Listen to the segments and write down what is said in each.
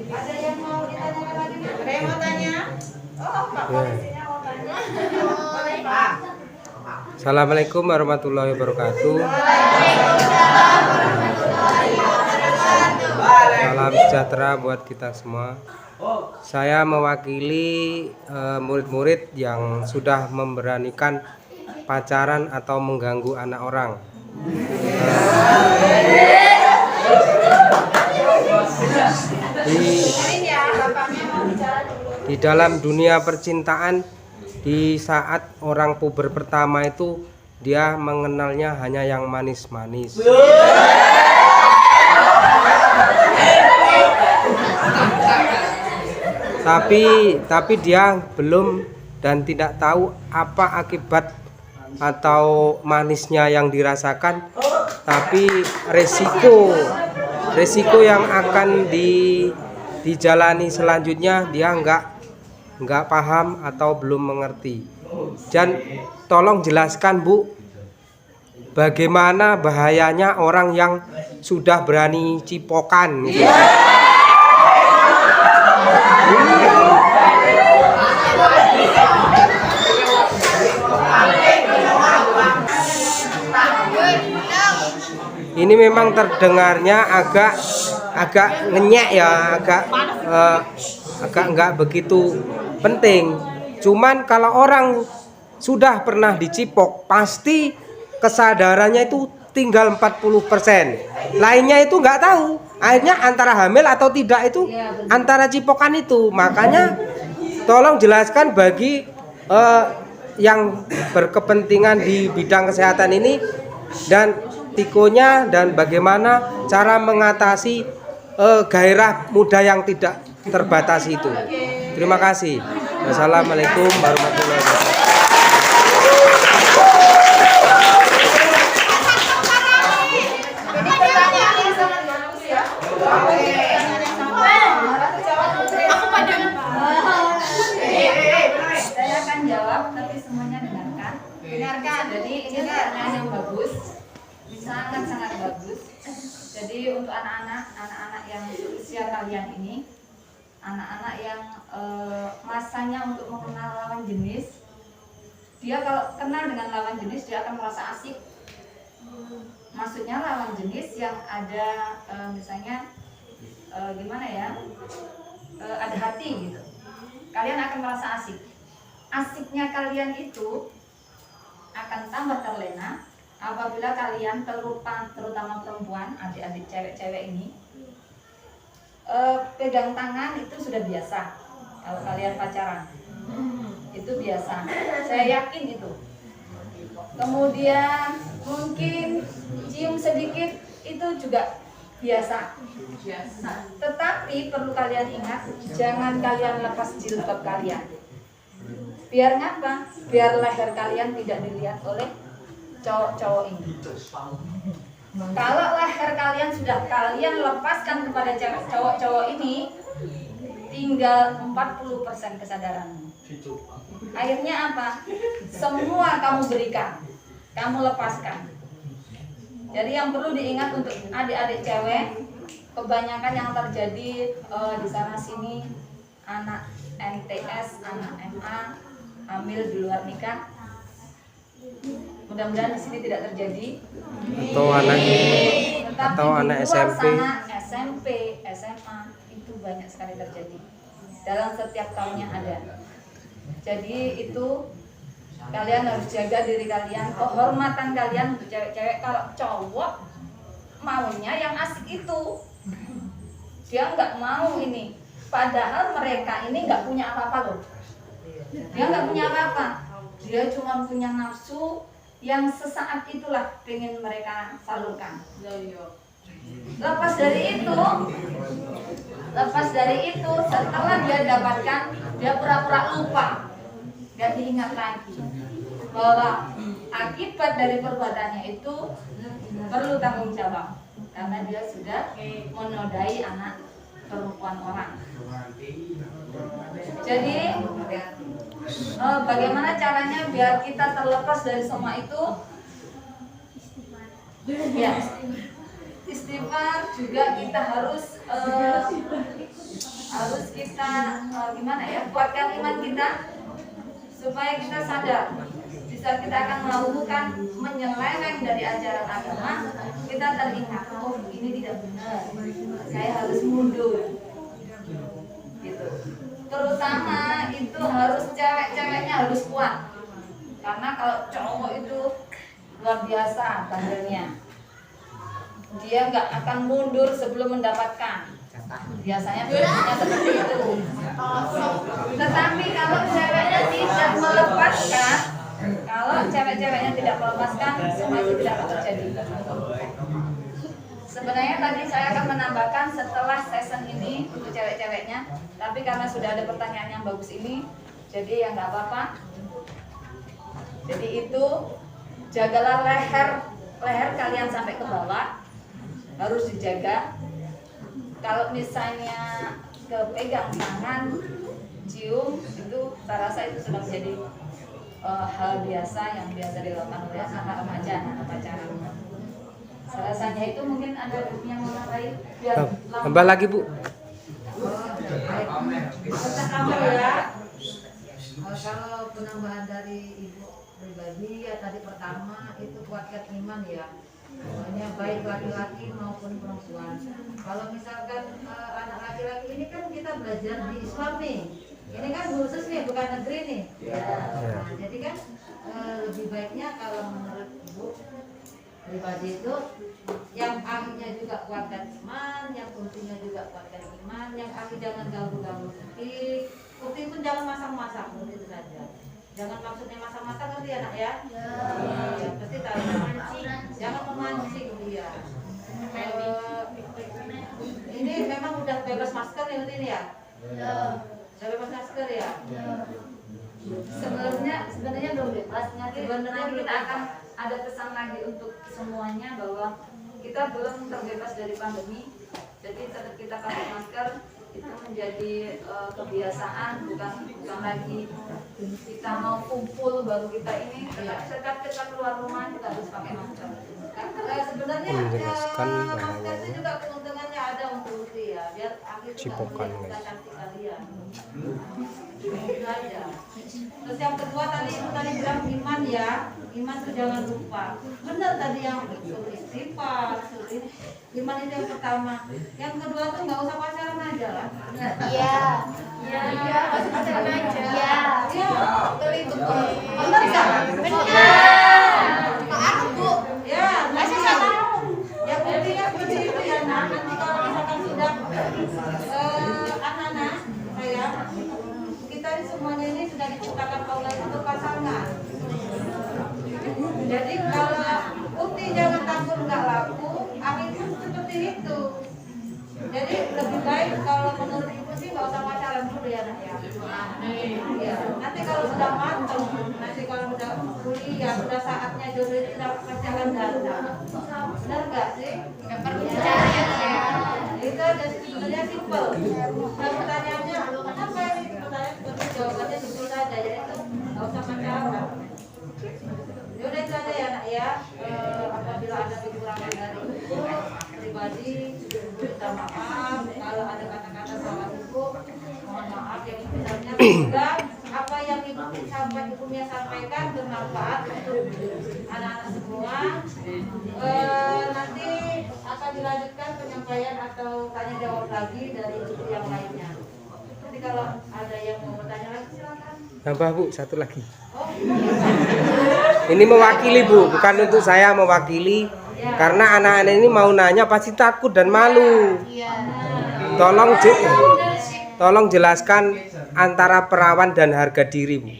Ada yang mau ditanyakan lagi? Ada yang mau tanya? Oh, Pak polisinya mau tanya. Boleh, Pak. Assalamualaikum warahmatullahi wabarakatuh. Salam sejahtera buat kita semua. Saya mewakili murid-murid yang sudah memberanikan pacaran atau mengganggu anak orang. Di dalam dunia percintaan, di saat orang puber pertama itu dia mengenalnya hanya yang manis-manis. Tapi dia belum dan tidak tahu apa akibat atau manisnya yang dirasakan, tapi resiko yang akan dijalani selanjutnya dia nggak paham atau belum mengerti. Dan tolong jelaskan, Bu, bagaimana bahayanya orang yang sudah berani cipokan gitu. Ini memang terdengarnya agak ngenyek ya, agak nggak begitu penting. Cuman kalau orang sudah pernah dicipok, pasti kesadarannya itu tinggal 40%. Lainnya itu nggak tahu. Akhirnya antara hamil atau tidak itu antara cipokan itu. Makanya tolong jelaskan bagi yang berkepentingan di bidang kesehatan ini dan tikonya, dan bagaimana cara mengatasi gairah muda yang tidak terbatasi itu. Terima kasih. Wassalamualaikum warahmatullahi wabarakatuh. Saya akan jawab, tapi semuanya dengarkan. Dengarkan. Jadi ini pertanyaan yang bagus, sangat bagus. Jadi untuk anak-anak yang usia kalian ini, anak-anak yang masanya untuk mengenal lawan jenis, dia kalau kenal dengan lawan jenis dia akan merasa asik. Maksudnya lawan jenis yang ada misalnya gimana ya, ada hati gitu. Kalian akan merasa asik. Asiknya kalian itu akan tambah terlena apabila kalian terutama perempuan, adik-adik cewek-cewek ini, pegang tangan itu sudah biasa. Kalau kalian pacaran itu biasa, saya yakin itu. Kemudian mungkin cium sedikit itu juga biasa. Tetapi perlu kalian ingat, jangan kalian lepas jilbab kalian. Biar ngapa? Biar leher kalian tidak dilihat oleh cowok-cowok ini. Kalau leher kalian sudah kalian lepaskan kepada cowok-cowok ini, tinggal 40% kesadaranmu. Akhirnya apa? Semua kamu berikan, kamu lepaskan. Jadi yang perlu diingat untuk adik-adik cewek, kebanyakan yang terjadi di sana sini, anak NTS, anak MA, hamil di luar nikah. Mudah-mudahan di sini tidak terjadi. Atau anak SMP. SMP, SMA itu banyak sekali terjadi. Dalam setiap tahunnya ada. Jadi itu kalian harus jaga diri kalian, kehormatan kalian untuk cewek-cewek. Kalau cowok maunya yang asik itu, dia nggak mau ini. Padahal mereka ini nggak punya apa-apa loh. Dia nggak punya apa-apa. Dia cuma punya nafsu yang sesaat itulah pengen mereka salurkan. Lepas dari itu, setelah dia dapatkan, dia pura-pura lupa, dan diingat lagi bahwa akibat dari perbuatannya itu perlu tanggung jawab karena dia sudah menodai anak perempuan orang. Jadi bagaimana caranya biar kita terlepas dari semua itu? Ya, istighfar juga kita harus harus kita gimana ya, kuatkan iman kita supaya kita sadar di saat kita akan melakukan menyeleweng dari ajaran agama, kita teringat, oh ini tidak benar, saya harus mundur gitu. Terutama itu harus cewek-ceweknya harus kuat, karena kalau cowok itu luar biasa bandelnya, dia nggak akan mundur sebelum mendapatkan. Biasanya seperti itu. Tetapi kalau ceweknya tidak melepaskan, semua itu tidak akan terjadi. Sebenarnya tadi saya akan menambahkan setelah session ini untuk cewek-ceweknya, tapi karena sudah ada pertanyaan yang bagus ini, jadi ya nggak apa-apa. Jadi itu jagalah leher kalian sampai ke bawah, harus dijaga. Kalau misalnya kepegang tangan, cium, itu saya rasa itu sudah menjadi hal biasa yang biasa dilakukan oleh anak remaja, anak pacaran. Saya rasanya itu mungkin ada yang mau nambahin biar tambah lagi Bu. Tambah ya. Kalau penambahan dari Ibu pribadi ya, tadi pertama itu kuatkan iman ya. Pokoknya baik laki-laki maupun perempuan. Kalau misalkan anak laki-laki ini kan kita belajar di Islam nih. Ini kan khusus nih, bukan negeri nih. Nah, jadi kan lebih baiknya kalau menurut Ibu pribadi itu yang akhirnya juga kuatkan iman, yang pentingnya juga kuatkan iman, yang akhir jangan ganggu-ganggu Ukti pun jangan masak-masak, itu saja. Jangan maksudnya masak-masak nanti anak ya. Ya, pasti tahu memancing. Jangan memancing dia. Ini memang udah bebas masker ya ini ya. Udah bebas masker ya. Sebenarnya belum bebas. Sebenarnya kita akan ada pesan lagi untuk semuanya bahwa kita belum terbebas dari pandemi. Jadi tetap kita pakai masker itu menjadi kebiasaan, bukan lagi kita mau kumpul baru kita ini. Setiap kita keluar rumah kita harus pakai masker. Sebenarnya menjelaskan masker itu juga keuntungannya ada untuk Ukti ya, biar akhirnya Cipokan, kita cantik kalian. Itu aja. Terus yang kedua tadi Ibu tadi bilang iman ya, iman itu jangan lupa. Benar tadi yang suruh istighfar, suruh ini. Iman itu yang pertama. Yang kedua tuh nggak usah pacaran aja lah. Iya. Iya, harus pacaran aja. Iya. Iya. Itu Benar nggak? benar. Maaf Bu. Ya, Masih salah. yang pentingnya seperti itu ya. Nah, nanti kalau misalkan sudah anak-anak saya, kita ini semuanya ini sudah diciptakan Allah untuk pasangan. Jadi kalau Ukti jangan takut nggak laku, akhirnya seperti itu. Jadi lebih baik kalau menurut Ibu sih nggak usah pacaran dulu ya nak ya. Ya. Nanti kalau sudah matang, nanti kalau sudah kuliah, sudah saatnya jodoh itu sudah pacaran datang. Benar nggak sih? Nggak perlu dicari ya. Itu aja sebenarnya simpel. Nah, pertanyaannya, kenapa ini pertanyaan seperti jawabannya simpel saja, yaitu nggak usah pacaran. Yaudah itu aja ya nak ya. Apabila ada kekurangan dari Ibu pribadi, minta maaf. Kalau ada kata-kata salah Ibu, mohon maaf. Yang sebenarnya juga apa yang Ibunya sampaikan bermanfaat untuk anak-anak semua. Nanti akan dilanjutkan penyampaian atau tanya jawab lagi dari Ibu yang lainnya. Jadi kalau ada yang mau bertanya lagi silakan. Tambah Bu, satu lagi. Oh, Ini mewakili Bu, bukan untuk saya mewakili. Karena anak-anak ini mau nanya pasti takut dan malu. Tolong jelaskan antara perawan dan harga diri Bu.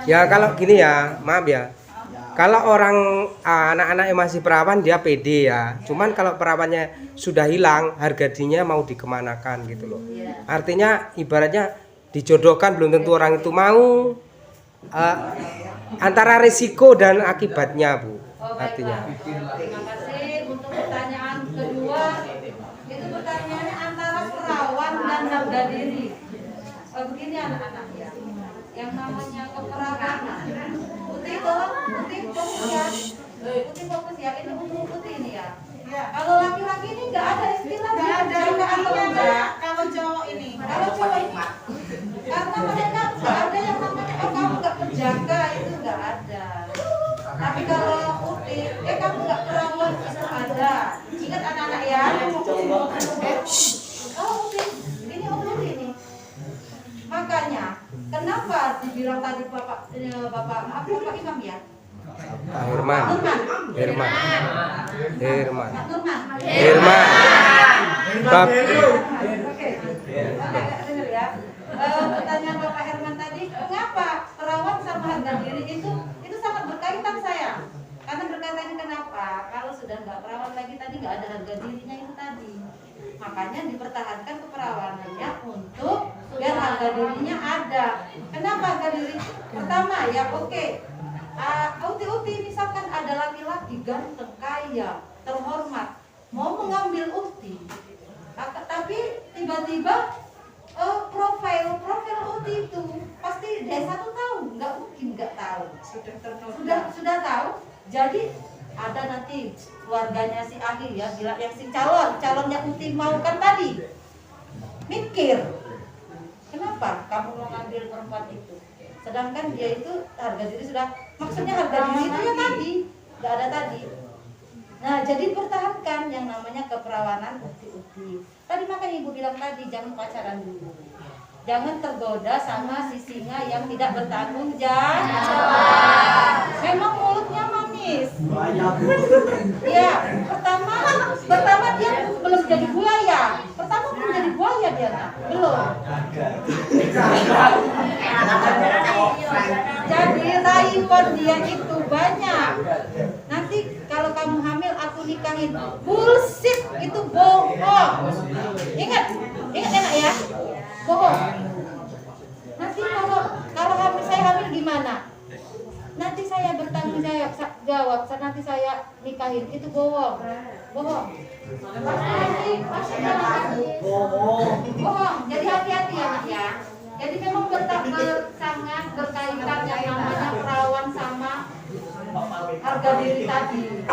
Ya kalau gini ya, maaf ya. Kalau orang anak-anak yang masih perawan dia pede ya. Cuman kalau perawannya sudah hilang, harga dirinya mau dikemanakan gitu loh. Artinya ibaratnya dijodohkan belum tentu orang itu mau. Antara risiko dan akibatnya Bu. Artinya. Terima kasih untuk pertanyaan kedua. Itu pertanyaannya antara perawan dan harga diri. Begini anak-anak ya. yang namanya keperawanan. Putih fokus ya. Putih fokus ya, ini untuk putih ini ya. Kalau laki-laki ini nggak ada istilah Nggak ada janda atau enggak. kalau cowok ini. Kalau cowok ini, karena mereka nggak ada yang namanya kamu nggak penjaga, itu nggak ada. Tapi kalau putih, kamu nggak perawan, itu ada. Ingat anak-anak ya. Oh putih, ini putih ini. Makanya, kenapa dibilang tadi Bapak Imam ya? Pak Herman. Nurman. Herman. Pak Nurman. Herman. Bab. Oke, dengar ya. Pertanyaan Bapak Herman tadi, mengapa perawat sama harga diri itu sangat berkaitan saya? Karena berkaitan kenapa? Kalau sudah nggak perawat lagi tadi nggak ada harga dirinya itu tadi. Makanya dipertahankan keperawanannya untuk biar harga dirinya ada. Kenapa harga diri? Pertama ya oke. Uti misalkan ada laki-laki ganteng, kaya, terhormat, mau mengambil Uti, tapi tiba-tiba profil Uti itu pasti desa tuh tahu, nggak mungkin nggak tahu, sudah tahu. Jadi ada nanti keluarganya si Ahli ya, bilang yang si calonnya Uti mau kan tadi mikir, kenapa kamu mau ngambil perempuan itu? Sedangkan dia itu harga diri sudah, maksudnya harga diri itu ya tadi, nggak ada tadi. Nah jadi pertahankan yang namanya keperawanan Uti. Tadi makanya ibu bilang tadi jangan pacaran dulu, jangan tergoda sama si singa yang tidak bertanggung jawab. Memang mulutnya manis. Ya pertama dia belum jadi buaya. Pertama belum jadi buaya dia belum. Jadi rayuan dia itu banyak. Nanti kalau kamu hamil aku nikahin. Bullshit, itu bohong. Ingat enak ya, bohong. Nanti kalau saya hamil gimana? Nanti saya bertanggung jawab, nanti saya nikahin, itu bohong. Bohong. Jadi hati-hati ya Nak ya. Jadi memang sangat berkaitan yang namanya perawan sama harga diri tadi.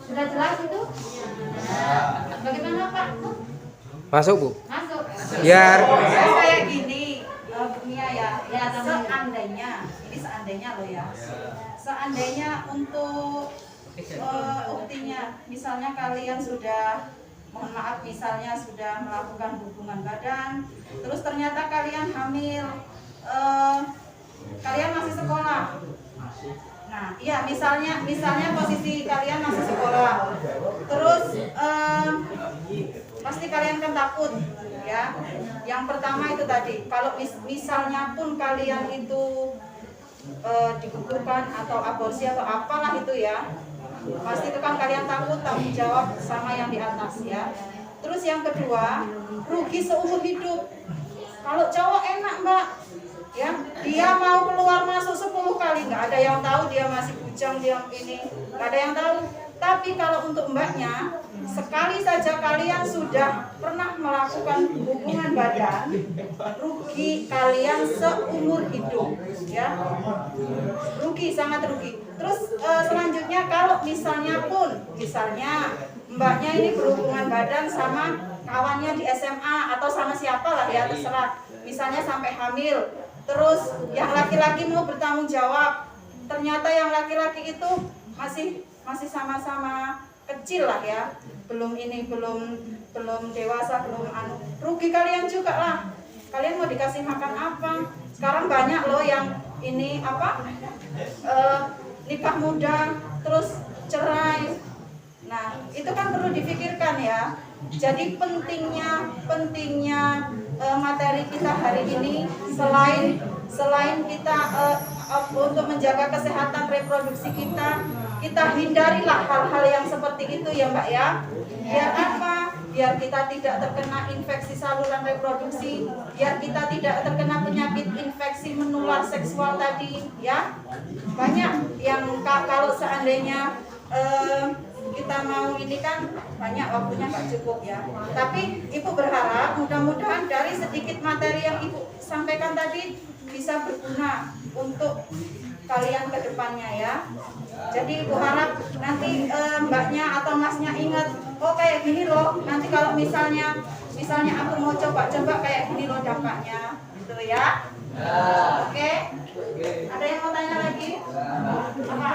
Sudah jelas itu? Bagaimana Pak? Masuk Bu. Masuk. Biar Kayak gini, Bu Mia ya. Ya, Seandainya loh ya. Seandainya untuk uktinya, misalnya kalian sudah, mohon maaf, misalnya sudah melakukan hubungan badan, terus ternyata kalian hamil, kalian masih sekolah. Nah, iya misalnya posisi kalian masih sekolah, terus pasti kalian kan takut, ya. Yang pertama itu tadi, kalau misalnya pun kalian itu digugurkan atau aborsi atau apalah itu ya, pasti itu kan kalian takut tanggung jawab sama yang di atas ya. Terus yang kedua, rugi seumur hidup. Kalau cowok enak Mbak, ya dia mau keluar masuk 10 kali, nggak ada yang tahu dia masih bujang, dia ini nggak ada yang tahu. Tapi kalau untuk Mbaknya, sekali saja kalian sudah pernah melakukan hubungan badan, rugi kalian seumur hidup, ya, rugi, sangat rugi. Terus selanjutnya kalau misalnya Mbaknya ini berhubungan badan sama kawannya di SMA atau sama siapa lah ya, terserah, misalnya sampai hamil. Terus yang laki-laki mau bertanggung jawab, ternyata yang laki-laki itu masih sama-sama kecil lah ya, belum dewasa, belum rugi kalian juga lah. Kalian mau dikasih makan apa? Sekarang banyak loh yang ini nikah muda terus cerai. Nah itu kan perlu dipikirkan ya. Jadi pentingnya materi kita hari ini, selain kita untuk menjaga kesehatan reproduksi kita hindarilah hal-hal yang seperti itu ya Mbak ya. Biar apa? Biar kita tidak terkena infeksi saluran reproduksi, biar kita tidak terkena penyakit infeksi menular seksual tadi ya. Banyak yang kalau seandainya kita mau ini kan banyak waktunya nggak cukup ya. Tapi Ibu berharap mudah-mudahan dari sedikit materi yang Ibu sampaikan tadi bisa bisa berguna untuk kalian ke depannya ya. Jadi Ibu harap nanti mbaknya atau masnya ingat, oh kayak gini loh, nanti kalau misalnya aku mau coba-coba kayak gini loh dampaknya, gitu ya. Oke. Ada yang mau tanya lagi? Apa?